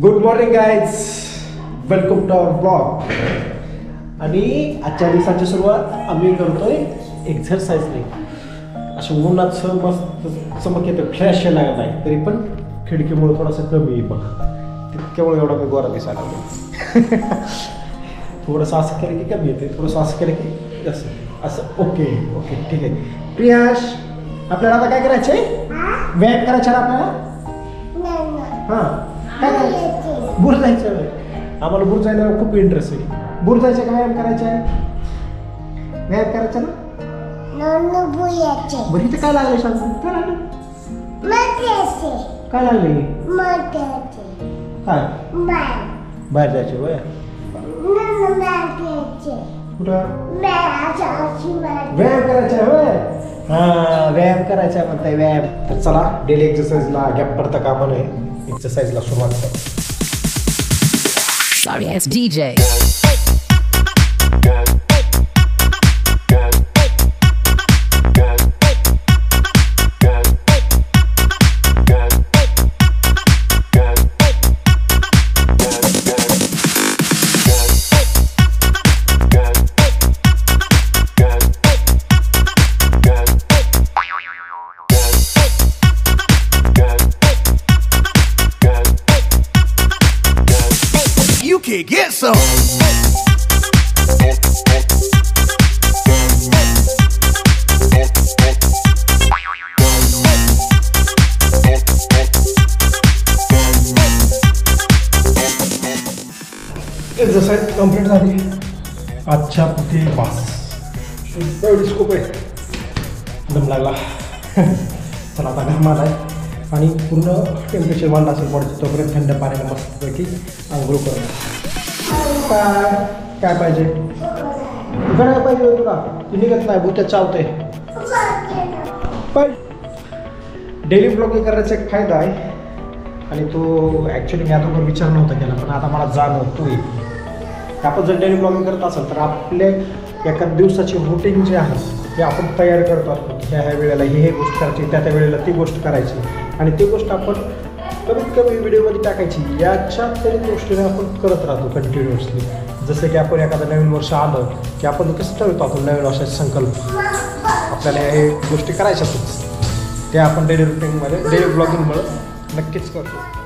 Good morning guys, welcome to our blog. आणि आजच्या दिवसाची सुरुवात आम्ही करतोय एक्झरसाइजने. असं उन्हाचं मस्त चमक येतं, फ्लॅश लागत आहे तरी पण खिडकीमुळे थोडासा कमी आहे बघा. तितक्यामुळे एवढा मी गोरा दिसायला लागलो. थोडंसं असं केलं की कमी येते, थोडंसं असं केलं की असं असं. ओके ओके ठीक आहे. प्रियाश, आपल्याला आता काय करायचं आहे? व्यायाम करायचा आपल्याला. हां काय करायचं? बुर जायचं. आम्हाला बुर जायला खूप इंटरेस्ट आहे. बुर जायचं का व्यायाम करायचा आहे? व्यायाम करायचा ना. बरं इथे काय लागले सांग? काय लागले? काय लागले? काय बाहेर जायचे वय कुठं? व्यायाम करायचा होय. हां व्यायाम करायचा म्हणताय व्यायाम. तर चला डेली एक्सरसाइजला गॅप पडता कामा नये. एक्सरसाइजला सुरुवात करू. Sorry ass DJ. You can get some. Exercise complete झाली. आजच्या पुढे पास एवढी स्कोप आहे. दम लागला. चला आता घाम आलाय आणि पूर्ण टेम्परेचर वाढलं असेल बॉडीचं, तोपर्यंत थंड पाण्याने मस्तपैकी आंघोळ करून. काय काय पाहिजे? काय पाहिजे तुला? ती निघत नाही, भूत्या चावते. पण डेली ब्लॉगिंग करण्याचा एक फायदा आहे आणि तो ॲक्च्युली मी आता विचार नव्हता केला, पण आता मला जाणवतोय. आपण जर डेली ब्लॉगिंग करत असेल तर आपले एका दिवसाची रुटीन जे आहे ते आपण तयार करत असतो. ह्या वेळेला हे गोष्ट करायची, त्या वेळेला ती गोष्ट करायची आणि ती गोष्ट आपण कमीत कमी व्हिडिओमध्ये टाकायची. याच्या तरी गोष्टीने आपण करत राहतो कंटिन्युअसली. जसं की आपण एखादं नवीन वर्ष आलं की आपण कसं ठरवतो आपण नवीन वर्षाचे संकल्प, आपल्याला हे गोष्टी करायच्यातच. त्या आपण डेली रुटीनमध्ये डेली ब्लॉगिंगमुळे नक्कीच करतो.